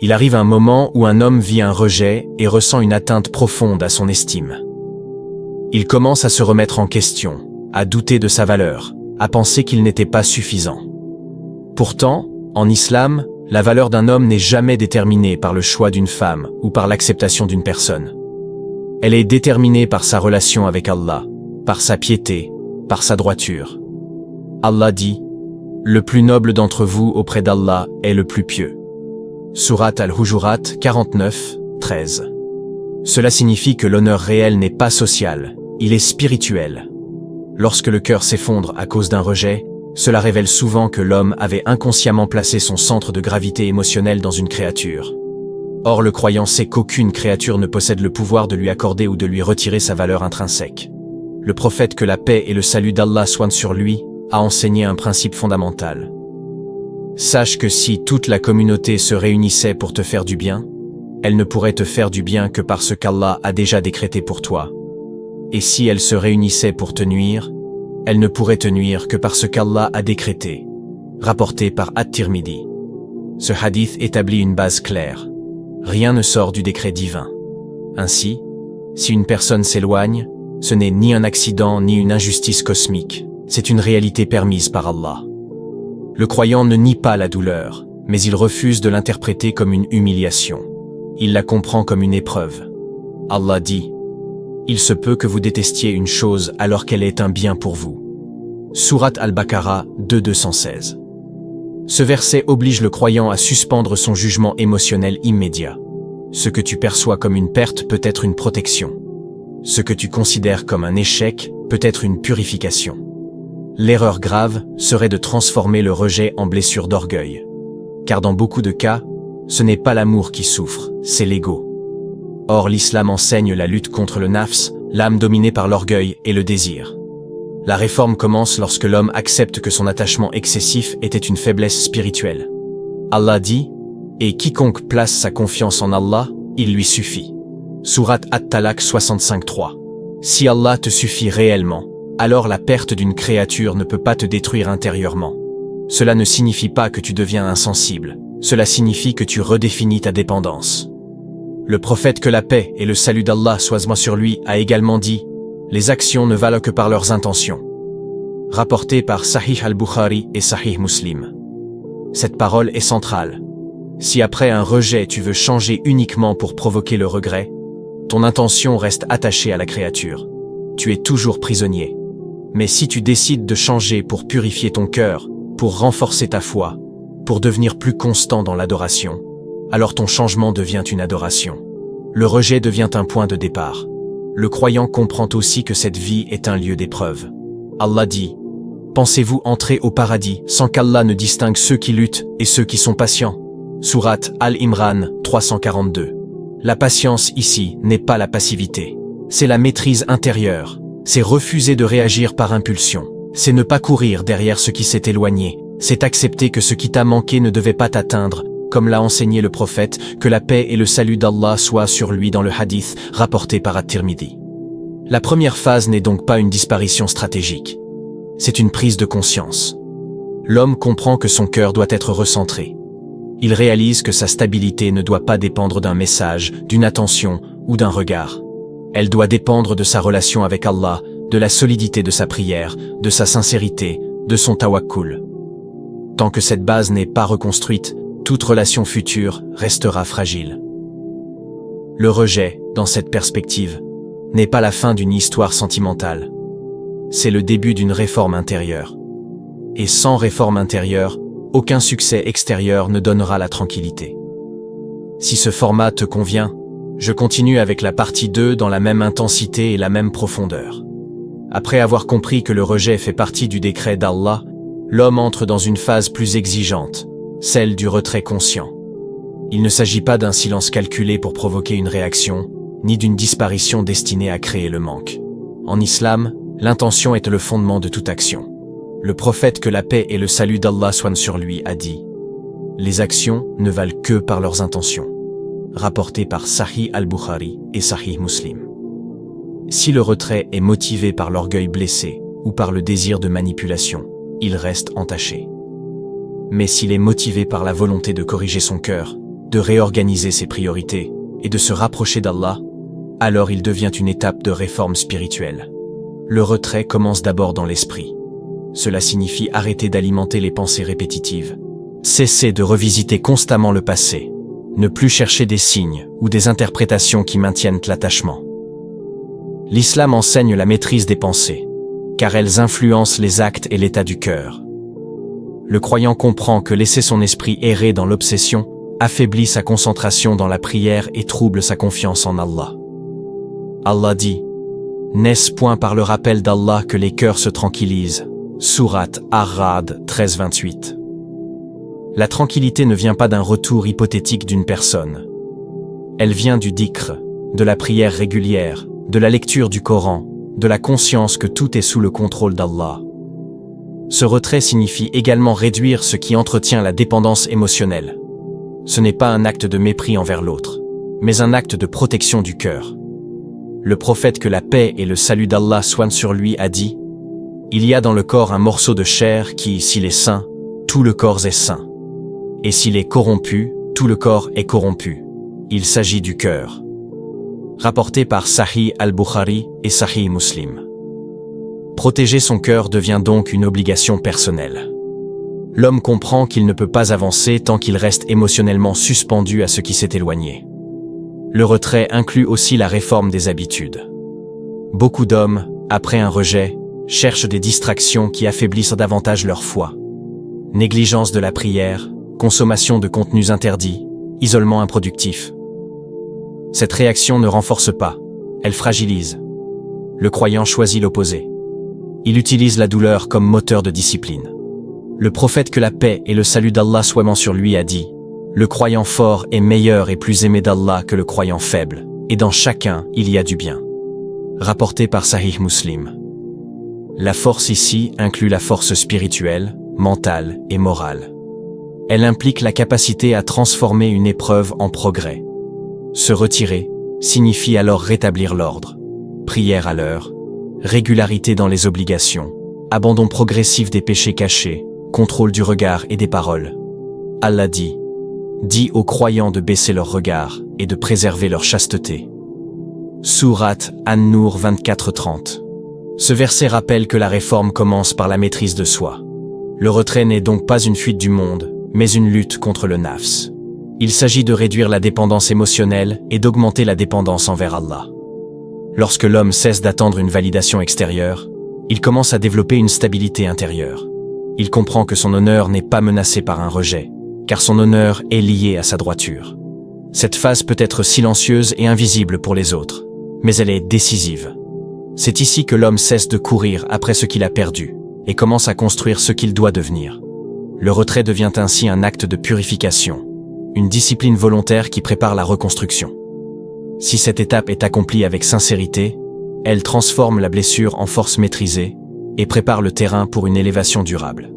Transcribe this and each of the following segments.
Il arrive un moment où un homme vit un rejet et ressent une atteinte profonde à son estime. Il commence à se remettre en question, à douter de sa valeur, à penser qu'il n'était pas suffisant. Pourtant, en islam, la valeur d'un homme n'est jamais déterminée par le choix d'une femme ou par l'acceptation d'une personne. Elle est déterminée par sa relation avec Allah, par sa piété, par sa droiture. Allah dit « Le plus noble d'entre vous auprès d'Allah est le plus pieux ». Sourate Al-Hujurat 49, 13. Cela signifie que l'honneur réel n'est pas social, il est spirituel. Lorsque le cœur s'effondre à cause d'un rejet, cela révèle souvent que l'homme avait inconsciemment placé son centre de gravité émotionnelle dans une créature. Or le croyant sait qu'aucune créature ne possède le pouvoir de lui accorder ou de lui retirer sa valeur intrinsèque. Le prophète, que la paix et le salut d'Allah soient sur lui, a enseigné un principe fondamental. Sache que si toute la communauté se réunissait pour te faire du bien, elle ne pourrait te faire du bien que parce qu'Allah a déjà décrété pour toi. Et si elle se réunissait pour te nuire, elle ne pourrait te nuire que parce qu'Allah a décrété. Rapporté par At-Tirmidhi. Ce hadith établit une base claire. Rien ne sort du décret divin. Ainsi, si une personne s'éloigne, ce n'est ni un accident ni une injustice cosmique, c'est une réalité permise par Allah. Le croyant ne nie pas la douleur, mais il refuse de l'interpréter comme une humiliation. Il la comprend comme une épreuve. Allah dit « Il se peut que vous détestiez une chose alors qu'elle est un bien pour vous. » Sourate Al-Baqarah 2:216. Ce verset oblige le croyant à suspendre son jugement émotionnel immédiat. Ce que tu perçois comme une perte peut être une protection. Ce que tu considères comme un échec peut être une purification. L'erreur grave serait de transformer le rejet en blessure d'orgueil. Car dans beaucoup de cas, ce n'est pas l'amour qui souffre, c'est l'ego. Or l'islam enseigne la lutte contre le nafs, l'âme dominée par l'orgueil et le désir. La réforme commence lorsque l'homme accepte que son attachement excessif était une faiblesse spirituelle. Allah dit « Et quiconque place sa confiance en Allah, il lui suffit ». Sourate At-Talaq 65:3. Si Allah te suffit réellement, alors la perte d'une créature ne peut pas te détruire intérieurement. Cela ne signifie pas que tu deviens insensible, cela signifie que tu redéfinis ta dépendance. Le prophète, que la paix et le salut d'Allah soient sur lui, a également dit « Les actions ne valent que par leurs intentions ». Rapporté par Sahih al-Bukhari et Sahih Muslim. Cette parole est centrale. Si après un rejet tu veux changer uniquement pour provoquer le regret, ton intention reste attachée à la créature. Tu es toujours prisonnier. Mais si tu décides de changer pour purifier ton cœur, pour renforcer ta foi, pour devenir plus constant dans l'adoration, alors ton changement devient une adoration. Le rejet devient un point de départ. Le croyant comprend aussi que cette vie est un lieu d'épreuve. Allah dit « Pensez-vous entrer au paradis sans qu'Allah ne distingue ceux qui luttent et ceux qui sont patients ?» Sourate Al-Imran 342. La patience ici n'est pas la passivité. C'est la maîtrise intérieure. C'est refuser de réagir par impulsion. C'est ne pas courir derrière ce qui s'est éloigné. C'est accepter que ce qui t'a manqué ne devait pas t'atteindre, comme l'a enseigné le prophète, que la paix et le salut d'Allah soient sur lui dans le hadith rapporté par At-Tirmidhi. La première phase n'est donc pas une disparition stratégique. C'est une prise de conscience. L'homme comprend que son cœur doit être recentré. Il réalise que sa stabilité ne doit pas dépendre d'un message, d'une attention ou d'un regard. Elle doit dépendre de sa relation avec Allah, de la solidité de sa prière, de sa sincérité, de son tawakkul. Tant que cette base n'est pas reconstruite, toute relation future restera fragile. Le rejet, dans cette perspective, n'est pas la fin d'une histoire sentimentale. C'est le début d'une réforme intérieure. Et sans réforme intérieure, aucun succès extérieur ne donnera la tranquillité. Si ce format te convient, je continue avec la partie 2 dans la même intensité et la même profondeur. Après avoir compris que le rejet fait partie du décret d'Allah, l'homme entre dans une phase plus exigeante, celle du retrait conscient. Il ne s'agit pas d'un silence calculé pour provoquer une réaction, ni d'une disparition destinée à créer le manque. En islam, l'intention est le fondement de toute action. Le prophète, que la paix et le salut d'Allah soient sur lui, a dit « Les actions ne valent que par leurs intentions ». Rapporté par Sahih al-Bukhari et Sahih Muslim. Si le retrait est motivé par l'orgueil blessé ou par le désir de manipulation, il reste entaché. Mais s'il est motivé par la volonté de corriger son cœur, de réorganiser ses priorités et de se rapprocher d'Allah, alors il devient une étape de réforme spirituelle. Le retrait commence d'abord dans l'esprit. Cela signifie arrêter d'alimenter les pensées répétitives, cesser de revisiter constamment le passé, ne plus chercher des signes ou des interprétations qui maintiennent l'attachement. L'islam enseigne la maîtrise des pensées, car elles influencent les actes et l'état du cœur. Le croyant comprend que laisser son esprit errer dans l'obsession affaiblit sa concentration dans la prière et trouble sa confiance en Allah. Allah dit « N'est-ce point par le rappel d'Allah que les cœurs se tranquillisent » Sourate Ar-Ra'd 13-28. La tranquillité ne vient pas d'un retour hypothétique d'une personne. Elle vient du dhikr, de la prière régulière, de la lecture du Coran, de la conscience que tout est sous le contrôle d'Allah. Ce retrait signifie également réduire ce qui entretient la dépendance émotionnelle. Ce n'est pas un acte de mépris envers l'autre, mais un acte de protection du cœur. Le prophète, que la paix et le salut d'Allah soient sur lui, a dit « Il y a dans le corps un morceau de chair qui, s'il est sain, tout le corps est sain. Et s'il est corrompu, tout le corps est corrompu. Il s'agit du cœur. » Rapporté par Sahih al-Bukhari et Sahih Muslim. Protéger son cœur devient donc une obligation personnelle. L'homme comprend qu'il ne peut pas avancer tant qu'il reste émotionnellement suspendu à ce qui s'est éloigné. Le retrait inclut aussi la réforme des habitudes. Beaucoup d'hommes, après un rejet, cherchent des distractions qui affaiblissent davantage leur foi. Négligence de la prière, consommation de contenus interdits, isolement improductif. Cette réaction ne renforce pas, elle fragilise. Le croyant choisit l'opposé. Il utilise la douleur comme moteur de discipline. Le prophète, que la paix et le salut d'Allah soient sur lui, a dit « Le croyant fort est meilleur et plus aimé d'Allah que le croyant faible, et dans chacun il y a du bien. » Rapporté par Sahih Muslim. La force ici inclut la force spirituelle, mentale et morale. Elle implique la capacité à transformer une épreuve en progrès. Se retirer signifie alors rétablir l'ordre, prière à l'heure, régularité dans les obligations, abandon progressif des péchés cachés, contrôle du regard et des paroles. Allah dit « Dis aux croyants de baisser leur regard et de préserver leur chasteté. » Sourate An-Nur 24-30. Ce verset rappelle que la réforme commence par la maîtrise de soi. Le retrait n'est donc pas une fuite du monde, mais une lutte contre le nafs. Il s'agit de réduire la dépendance émotionnelle et d'augmenter la dépendance envers Allah. Lorsque l'homme cesse d'attendre une validation extérieure, il commence à développer une stabilité intérieure. Il comprend que son honneur n'est pas menacé par un rejet, car son honneur est lié à sa droiture. Cette phase peut être silencieuse et invisible pour les autres, mais elle est décisive. C'est ici que l'homme cesse de courir après ce qu'il a perdu et commence à construire ce qu'il doit devenir. Le retrait devient ainsi un acte de purification, une discipline volontaire qui prépare la reconstruction. Si cette étape est accomplie avec sincérité, elle transforme la blessure en force maîtrisée et prépare le terrain pour une élévation durable.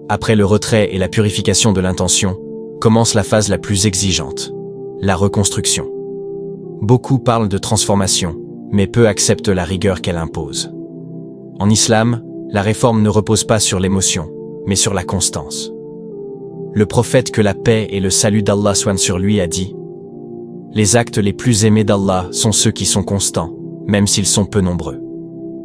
Après le retrait et la purification de l'intention, commence la phase la plus exigeante, la reconstruction. Beaucoup parlent de transformation, mais peu acceptent la rigueur qu'elle impose. En islam, la réforme ne repose pas sur l'émotion, mais sur la constance. Le prophète, que la paix et le salut d'Allah soient sur lui, a dit « Les actes les plus aimés d'Allah sont ceux qui sont constants, même s'ils sont peu nombreux. »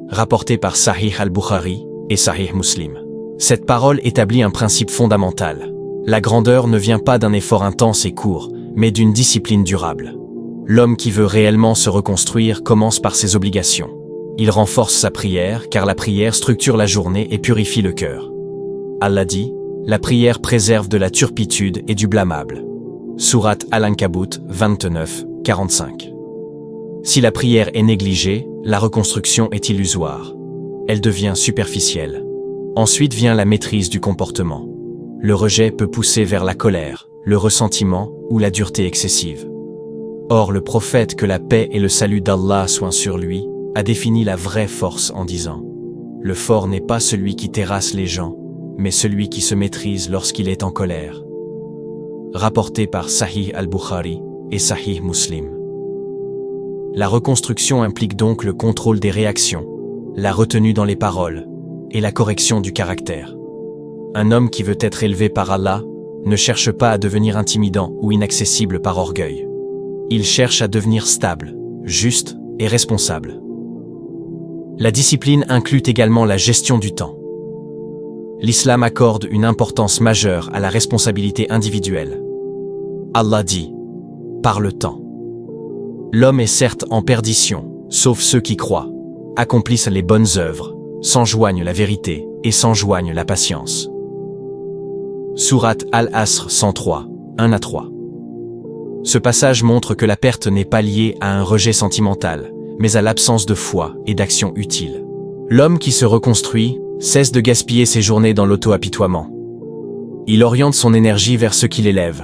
Rapporté par Sahih al-Bukhari et Sahih Muslim. Cette parole établit un principe fondamental. La grandeur ne vient pas d'un effort intense et court, mais d'une discipline durable. L'homme qui veut réellement se reconstruire commence par ses obligations. Il renforce sa prière, car la prière structure la journée et purifie le cœur. Allah dit « La prière préserve de la turpitude et du blâmable. » Sourate Al-Ankabut 29-45. Si la prière est négligée, la reconstruction est illusoire. Elle devient superficielle. Ensuite vient la maîtrise du comportement. Le rejet peut pousser vers la colère, le ressentiment ou la dureté excessive. Or, le prophète, que la paix et le salut d'Allah soient sur lui, a défini la vraie force en disant « Le fort n'est pas celui qui terrasse les gens, mais celui qui se maîtrise lorsqu'il est en colère. » Rapporté par Sahih al-Bukhari et Sahih Muslim. La reconstruction implique donc le contrôle des réactions, la retenue dans les paroles et la correction du caractère. Un homme qui veut être élevé par Allah ne cherche pas à devenir intimidant ou inaccessible par orgueil. Il cherche à devenir stable, juste et responsable. La discipline inclut également la gestion du temps. L'islam accorde une importance majeure à la responsabilité individuelle. Allah dit « Par le temps ». L'homme est certes en perdition, sauf ceux qui croient, accomplissent les bonnes œuvres, s'enjoignent la vérité et s'enjoignent la patience. Sourate Al-Asr 103, 1-3. Ce passage montre que la perte n'est pas liée à un rejet sentimental, mais à l'absence de foi et d'action utile. L'homme qui se reconstruit cesse de gaspiller ses journées dans l'auto-apitoiement. Il oriente son énergie vers ce qui l'élève.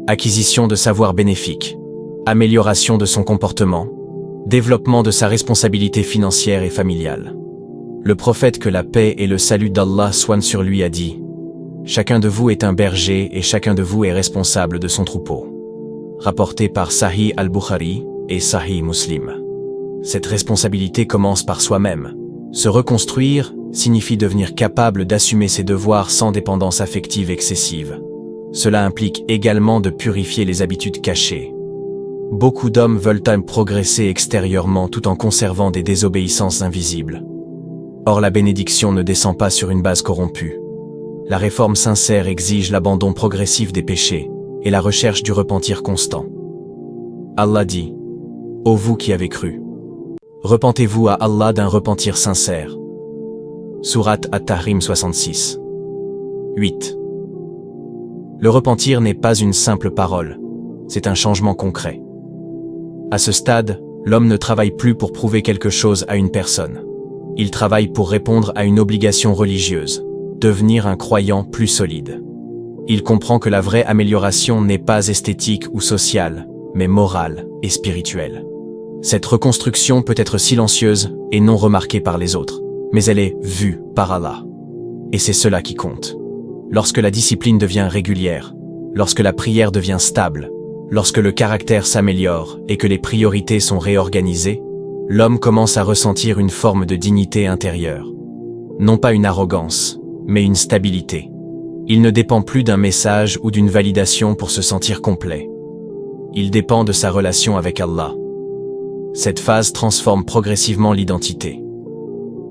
Acquisition de savoirs bénéfiques, amélioration de son comportement, développement de sa responsabilité financière et familiale. Le prophète, que la paix et le salut d'Allah soient sur lui, a dit « Chacun de vous est un berger et chacun de vous est responsable de son troupeau ». Rapporté par Sahih al-Bukhari et Sahih Muslim. Cette responsabilité commence par soi-même. Se reconstruire signifie devenir capable d'assumer ses devoirs sans dépendance affective excessive. Cela implique également de purifier les habitudes cachées. Beaucoup d'hommes veulent progresser extérieurement tout en conservant des désobéissances invisibles. Or, la bénédiction ne descend pas sur une base corrompue. La réforme sincère exige l'abandon progressif des péchés et la recherche du repentir constant. Allah dit « Ô vous qui avez cru, repentez-vous à Allah d'un repentir sincère ». Sourate At-Tahrim 66. 8. Le repentir n'est pas une simple parole, c'est un changement concret. À ce stade, l'homme ne travaille plus pour prouver quelque chose à une personne. Il travaille pour répondre à une obligation religieuse, devenir un croyant plus solide. Il comprend que la vraie amélioration n'est pas esthétique ou sociale, mais morale et spirituelle. Cette reconstruction peut être silencieuse et non remarquée par les autres, mais elle est vue par Allah. Et c'est cela qui compte. Lorsque la discipline devient régulière, lorsque la prière devient stable, lorsque le caractère s'améliore et que les priorités sont réorganisées, l'homme commence à ressentir une forme de dignité intérieure. Non pas une arrogance, mais une stabilité. Il ne dépend plus d'un message ou d'une validation pour se sentir complet. Il dépend de sa relation avec Allah. Cette phase transforme progressivement l'identité.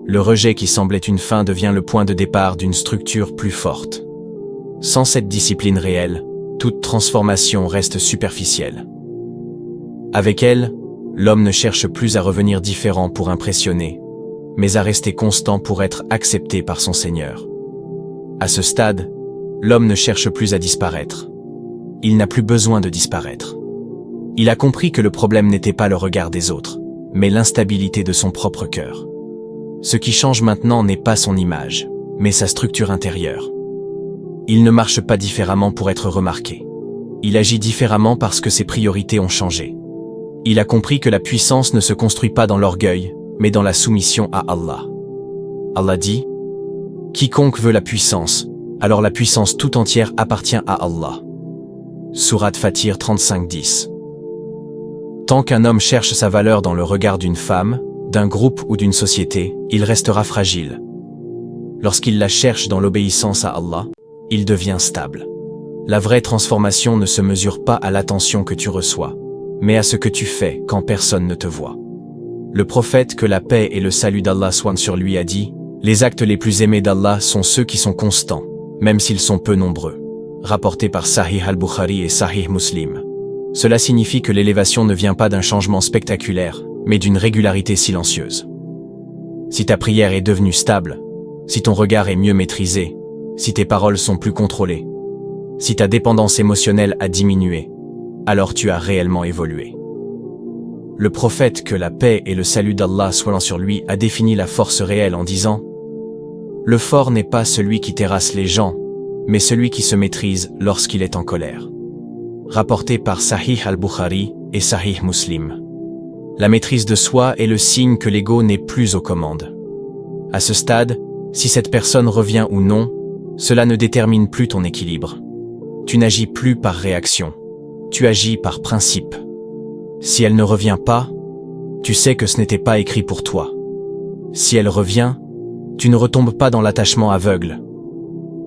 Le rejet qui semblait une fin devient le point de départ d'une structure plus forte. Sans cette discipline réelle, toute transformation reste superficielle. Avec elle, l'homme ne cherche plus à revenir différent pour impressionner, mais à rester constant pour être accepté par son Seigneur. À ce stade, l'homme ne cherche plus à disparaître. Il n'a plus besoin de disparaître. Il a compris que le problème n'était pas le regard des autres, mais l'instabilité de son propre cœur. Ce qui change maintenant n'est pas son image, mais sa structure intérieure. Il ne marche pas différemment pour être remarqué. Il agit différemment parce que ses priorités ont changé. Il a compris que la puissance ne se construit pas dans l'orgueil, mais dans la soumission à Allah. Allah dit « Quiconque veut la puissance, alors la puissance tout entière appartient à Allah ». Sourate Fatir 35-10. Tant qu'un homme cherche sa valeur dans le regard d'une femme, d'un groupe ou d'une société, il restera fragile. Lorsqu'il la cherche dans l'obéissance à Allah, il devient stable. La vraie transformation ne se mesure pas à l'attention que tu reçois, mais à ce que tu fais quand personne ne te voit. Le prophète, que la paix et le salut d'Allah soient sur lui, a dit « Les actes les plus aimés d'Allah sont ceux qui sont constants, même s'ils sont peu nombreux ». Rapporté par Sahih al-Bukhari et Sahih Muslim. Cela signifie que l'élévation ne vient pas d'un changement spectaculaire, mais d'une régularité silencieuse. Si ta prière est devenue stable, si ton regard est mieux maîtrisé, si tes paroles sont plus contrôlées, si ta dépendance émotionnelle a diminué, alors tu as réellement évolué. Le prophète, que la paix et le salut d'Allah soient sur lui, a défini la force réelle en disant « Le fort n'est pas celui qui terrasse les gens, mais celui qui se maîtrise lorsqu'il est en colère. » Rapporté par Sahih al-Bukhari et Sahih Muslim. La maîtrise de soi est le signe que l'ego n'est plus aux commandes. À ce stade, si cette personne revient ou non, cela ne détermine plus ton équilibre. Tu n'agis plus par réaction, tu agis par principe. Si elle ne revient pas, tu sais que ce n'était pas écrit pour toi. Si elle revient, tu ne retombes pas dans l'attachement aveugle.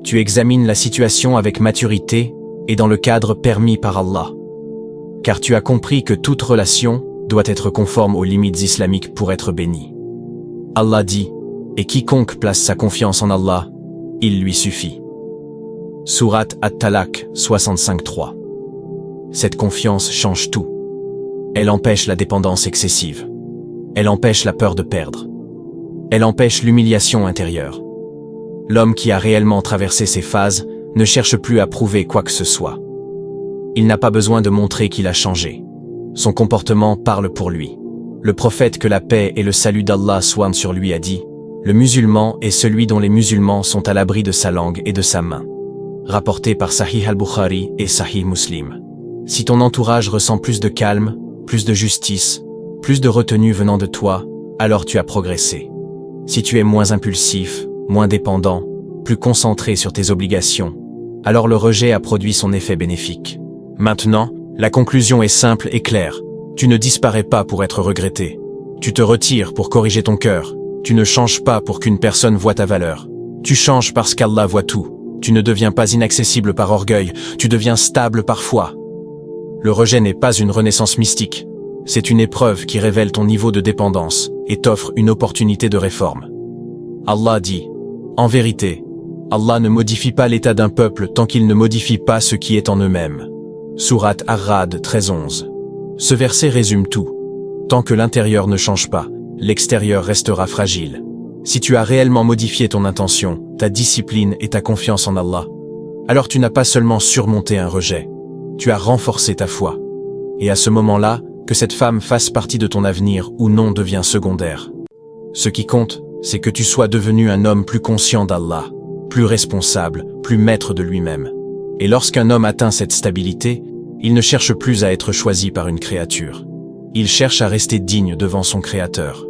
Tu examines la situation avec maturité et dans le cadre permis par Allah. Car tu as compris que toute relation doit être conforme aux limites islamiques pour être bénie. Allah dit, et quiconque place sa confiance en Allah, il lui suffit. Sourate At-Talaq 65.3. Cette confiance change tout. Elle empêche la dépendance excessive. Elle empêche la peur de perdre. Elle empêche l'humiliation intérieure. L'homme qui a réellement traversé ces phases ne cherche plus à prouver quoi que ce soit. Il n'a pas besoin de montrer qu'il a changé. Son comportement parle pour lui. Le prophète, que la paix et le salut d'Allah soient sur lui, a dit « Le musulman est celui dont les musulmans sont à l'abri de sa langue et de sa main. » Rapporté par Sahih al-Bukhari et Sahih Muslim. Si ton entourage ressent plus de calme, plus de justice, plus de retenue venant de toi, alors tu as progressé. Si tu es moins impulsif, moins dépendant, plus concentré sur tes obligations, alors le rejet a produit son effet bénéfique. Maintenant, la conclusion est simple et claire. Tu ne disparais pas pour être regretté. Tu te retires pour corriger ton cœur. Tu ne changes pas pour qu'une personne voie ta valeur. Tu changes parce qu'Allah voit tout. Tu ne deviens pas inaccessible par orgueil, tu deviens stable par foi. Le rejet n'est pas une renaissance mystique. C'est une épreuve qui révèle ton niveau de dépendance et t'offre une opportunité de réforme. Allah dit, en vérité, Allah ne modifie pas l'état d'un peuple tant qu'il ne modifie pas ce qui est en eux-mêmes. Sourate Ar-Ra'd 13-11. Ce verset résume tout. Tant que l'intérieur ne change pas, l'extérieur restera fragile. Si tu as réellement modifié ton intention, ta discipline et ta confiance en Allah, alors tu n'as pas seulement surmonté un rejet, tu as renforcé ta foi. Et à ce moment-là, que cette femme fasse partie de ton avenir ou non devient secondaire. Ce qui compte, c'est que tu sois devenu un homme plus conscient d'Allah, plus responsable, plus maître de lui-même. Et lorsqu'un homme atteint cette stabilité, il ne cherche plus à être choisi par une créature. Il cherche à rester digne devant son Créateur.